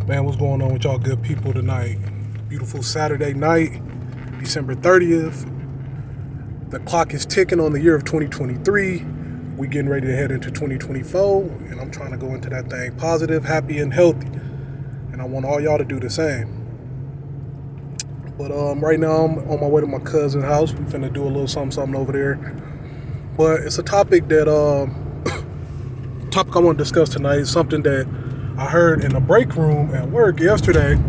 Man, what's going on with y'all good people tonight? Beautiful Saturday night, December 30th. The clock is ticking on the year of 2023. We getting ready to head into 2024, and I'm trying to go into that thing positive, happy, and healthy. And I want all y'all to do the same. But right now I'm on my way to my cousin's house. We finna do a little something over there. But it's a topic that topic I want to discuss tonight is something that I heard in the break room at work yesterday.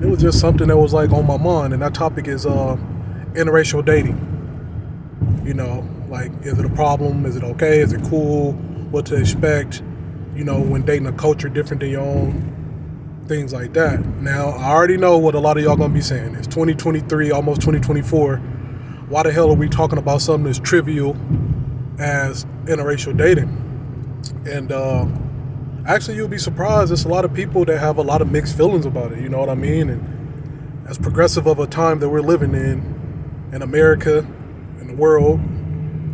It was just something that was like on my mind, and that topic is interracial dating. You know, like, is it a problem? Is it okay? Is it cool? What to expect? You know, when dating a culture different than your own, things like that. Now, I already know what a lot of y'all gonna be saying. It's 2023, almost 2024. Why the hell are we talking about something as trivial as interracial dating? And actually, you'll be surprised. There's a lot of people that have a lot of mixed feelings about it. You know what I mean? And as progressive of a time that we're living in America, in the world,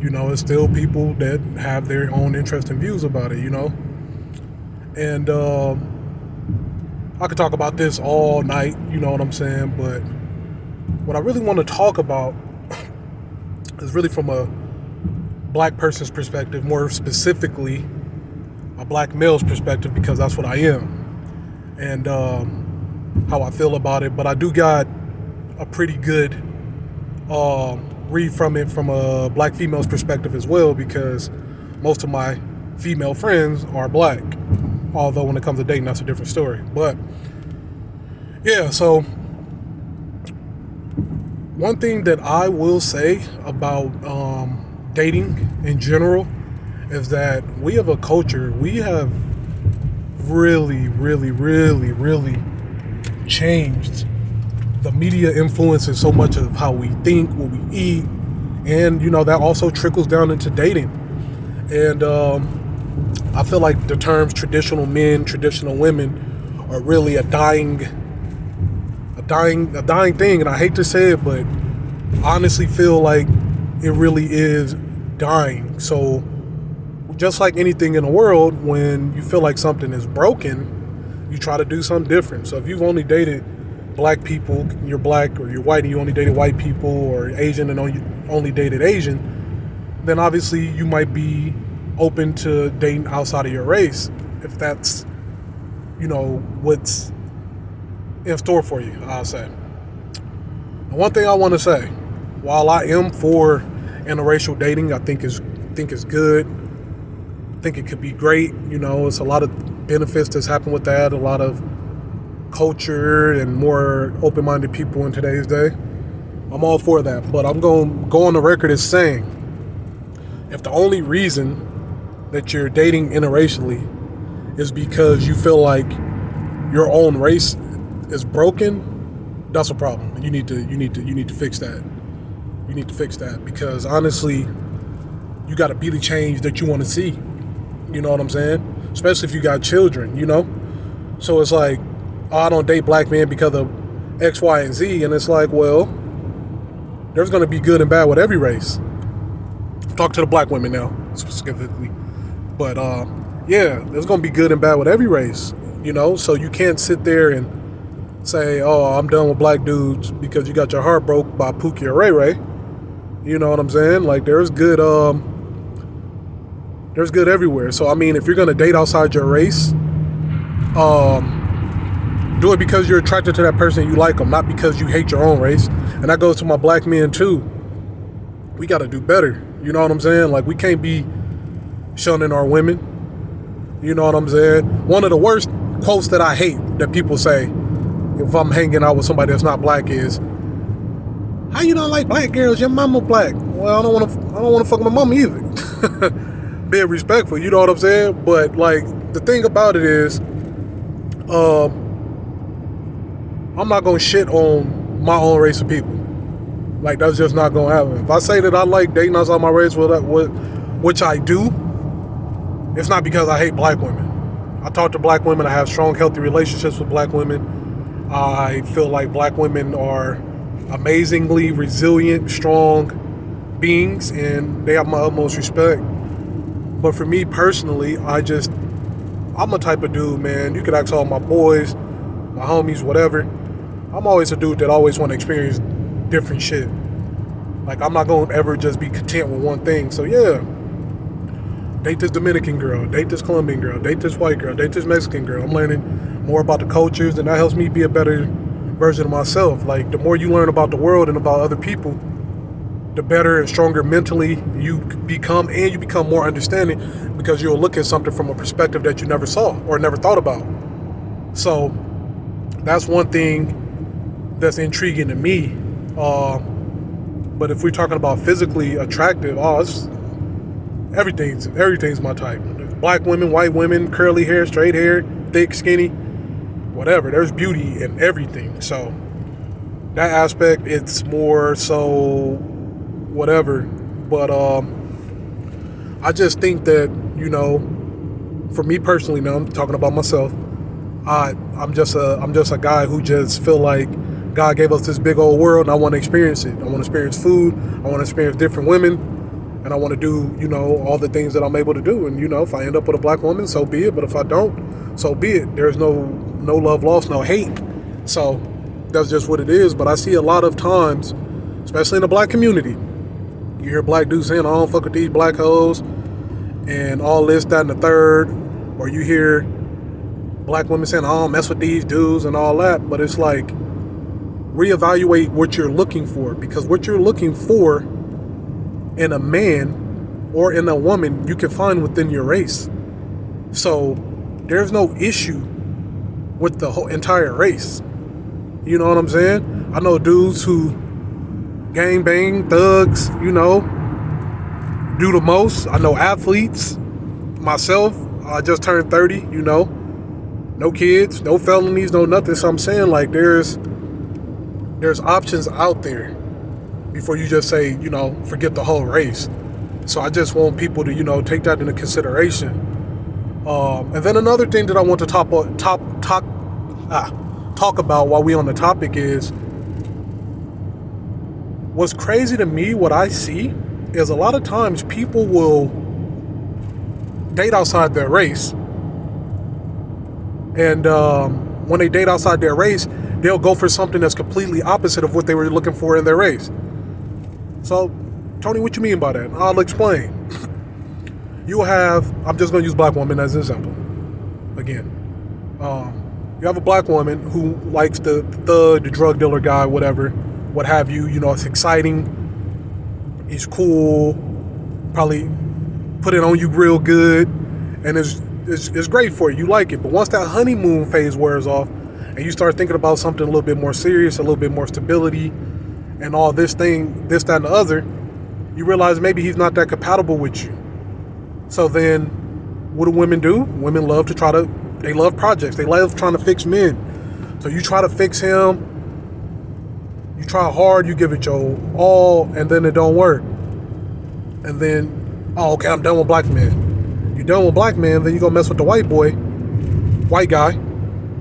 you know, it's still people that have their own interest and views about it, you know? And I could talk about this all night, you know what I'm saying? But what I really want to talk about is really from a black person's perspective, more specifically a black male's perspective, because that's what I am, and how I feel about it. But I do got a pretty good read from it from a black female's perspective as well, because most of my female friends are black, although when it comes to dating, that's a different story. But yeah, so one thing that I will say about dating in general is that we have a culture, we have really changed. The media influences so much of how we think, what we eat, and you know, that also trickles down into dating. And I feel like the terms traditional men, traditional women are really a dying thing, and I hate to say it, but I honestly feel like it really is dying. So just like anything in the world, when you feel like something is broken, you try to do something different. So if you've only dated black people, you're black, or you're white and you only dated white people, or Asian and only dated Asian, then obviously you might be open to dating outside of your race, if that's, you know, what's in store for you, I'll say. And one thing I want to say, while I am for interracial dating, I think is good. I think it could be great. You know, it's a lot of benefits that's happened with that, a lot of culture and more open-minded people in today's day. I'm all for that, but I'm going to go on the record as saying, if the only reason that you're dating interracially is because you feel like your own race is broken, that's a problem. You need to fix that. You need to fix that, because honestly, you got to be the change that you want to see. You know what I'm saying? Especially if you got children, you know? So it's like, oh, I don't date black men because of X, Y, and Z. And it's like, well, there's going to be good and bad with every race. Talk to the black women now, specifically. But yeah, there's going to be good and bad with every race, you know? So you can't sit there and say, oh, I'm done with black dudes because you got your heart broke by Pookie or Ray Ray. You know what I'm saying? Like, there's good everywhere. So I mean, if you're gonna date outside your race, do it because you're attracted to that person, you like them, not because you hate your own race. And that goes to my black men too. We gotta do better. You know what I'm saying? Like, we can't be shunning our women. You know what I'm saying? One of the worst quotes that I hate that people say if I'm hanging out with somebody that's not black is, "How you don't like black girls? Your mama black." Well, I don't want to fuck my mama either. Being respectful, you know what I'm saying? But like, the thing about it is, I'm not gonna shit on my own race of people. Like, that's just not gonna happen. If I say that I like dating outside my race, which I do, it's not because I hate black women. I talk to black women. I have strong, healthy relationships with black women. I feel like black women are amazingly resilient, strong beings, and they have my utmost respect. But for me personally, I I'm a type of dude, man. You could ask all my boys, my homies, whatever. I'm always a dude that always want to experience different shit. Like, I'm not going to ever just be content with one thing. So, yeah, date this Dominican girl, date this Colombian girl, date this white girl, date this Mexican girl. I'm learning more about the cultures, and that helps me be a better version of myself. Like, the more you learn about the world and about other people, the better and stronger mentally you become, and you become more understanding because you'll look at something from a perspective that you never saw or never thought about. So that's one thing that's intriguing to me. But if we're talking about physically attractive, everything's my type. Black women, white women, curly hair, straight hair, thick, skinny, whatever. There's beauty in everything. So that aspect, it's more so whatever. But I just think that, for me personally, now I'm talking about myself, I'm just a guy who just feel like God gave us this big old world, and I want to experience it. I want to experience food. I want to experience different women, and I want to do, all the things that I'm able to do. And, if I end up with a black woman, so be it. But if I don't, so be it. There's no love lost, no hate. So that's just what it is. But I see a lot of times, especially in the black community, you hear black dudes saying, I don't fuck with these black hoes, and all this, that, and the third. Or you hear black women saying, I don't mess with these dudes and all that. But it's like, reevaluate what you're looking for, because what you're looking for in a man or in a woman you can find within your race. So there's no issue with the whole entire race. You know what I'm saying? I know dudes who gang bang, thugs, do the most. I know athletes. Myself, I just turned 30, no kids, no felonies, no nothing. So I'm saying, like, there's options out there before you just say, forget the whole race. So I just want people to, take that into consideration. And then another thing that I want to talk about while we on the topic is, what's crazy to me, what I see, is a lot of times people will date outside their race. And when they date outside their race, they'll go for something that's completely opposite of what they were looking for in their race. So, Tony, what you mean by that? I'll explain. I'm just going to use black woman as an example. Again, you have a black woman who likes the thug, the drug dealer guy, whatever, what have you. It's exciting. He's cool. Probably put it on you real good. And it's great for you. You like it. But once that honeymoon phase wears off, and you start thinking about something a little bit more serious, a little bit more stability, and all this, that, and the other, you realize maybe he's not that compatible with you. So then, what do women do? Women love they love projects. They love trying to fix men. So you try to fix him, you try hard, you give it your all, and then it don't work. And then, okay, I'm done with black men. You're done with black men, then you go mess with the white guy.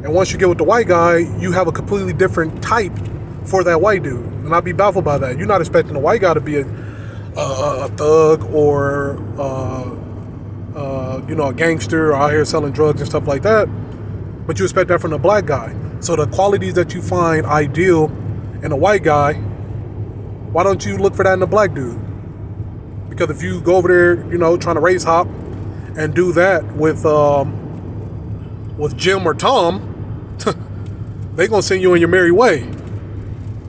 And once you get with the white guy, you have a completely different type for that white dude. And I'd be baffled by that. You're not expecting the white guy to be a thug or, a gangster or out here selling drugs and stuff like that. But you expect that from the black guy. So the qualities that you find ideal in a white guy, why don't you look for that in a black dude? Because if you go over there, trying to race hop and do that with Jim or Tom, they gonna send you on your merry way.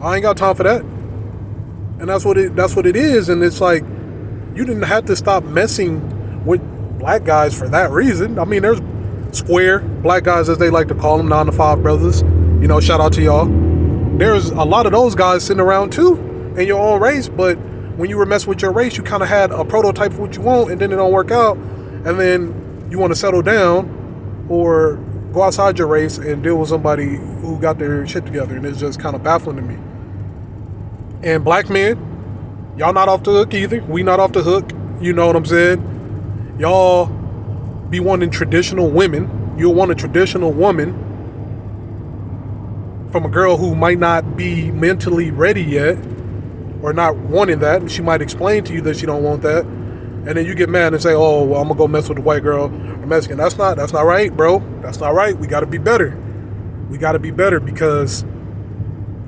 I ain't got time for that. And that's what it is. And it's like, you didn't have to stop messing with black guys for that reason. I mean, there's square black guys, as they like to call them, 9-to-5 brothers. Shout out to y'all. There's a lot of those guys sitting around too in your own race, but when you were messing with your race, you kind of had a prototype of what you want, and then it don't work out, and then you want to settle down or go outside your race and deal with somebody who got their shit together, and it's just kind of baffling to me. And black men, y'all not off the hook either. We not off the hook. You know what I'm saying? Y'all be wanting traditional women. You'll want a traditional woman from a girl who might not be mentally ready yet, or not wanting that. She might explain to you that she don't want that. and then you get mad and say, "Oh, well, I'm gonna go mess with the white girl or Mexican." That's not right, bro. That's not right. We got to be better. We got to be better, because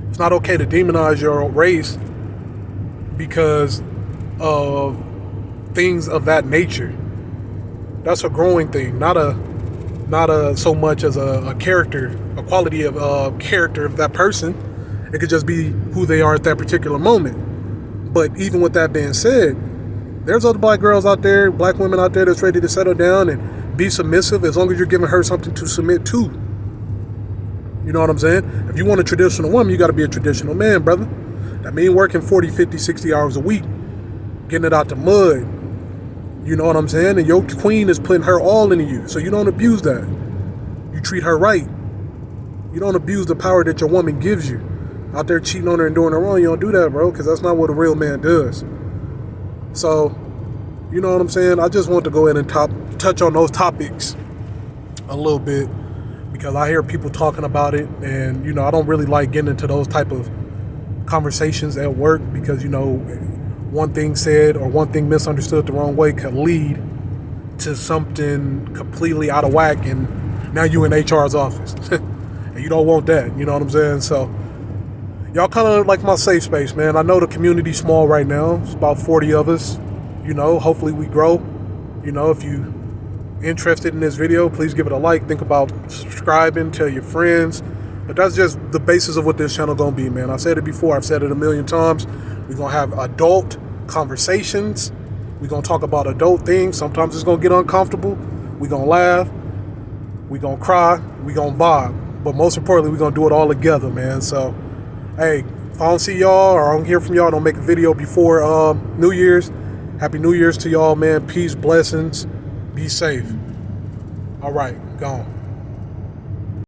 it's not okay to demonize your race because of things of that nature. That's a growing thing, not a so much as a character, a quality of character of that person. It could just be who they are at that particular moment. But even with that being said, there's other black girls out there, black women out there that's ready to settle down and be submissive, as long as you're giving her something to submit to. You know what I'm saying? If you want a traditional woman, you got to be a traditional man, brother. That means working 40, 50, 60 hours a week, getting it out the mud. You know what I'm saying? And your queen is putting her all into you, so you don't abuse that. You treat her right. You don't abuse the power that your woman gives you. Out there cheating on her and doing her wrong, you don't do that, bro, because that's not what a real man does. So, you know what I'm saying? I just want to go ahead and touch on those topics a little bit, because I hear people talking about it, and, you know, I don't really like getting into those type of conversations at work, because, you know, one thing said or one thing misunderstood the wrong way could lead to something completely out of whack, and now you in HR's office. And you don't want that, you know what I'm saying? So y'all kind of like my safe space, man. I know the community's small right now. It's about 40 of us. You know, hopefully we grow. You know, if you interested in this video, please give it a like. Think about subscribing, tell your friends. But that's just the basis of what this channel gonna be, man. I've said it before, I've said it a million times. We're gonna have adult conversations. We're gonna talk about adult things. Sometimes it's gonna get uncomfortable. We're gonna laugh. We're gonna cry. We're gonna vibe. But most importantly, we're gonna do it all together, man. So, hey, if I don't see y'all or I don't hear from y'all, don't make a video before New Year's. Happy New Year's to y'all, man. Peace, blessings. Be safe. All right, gone.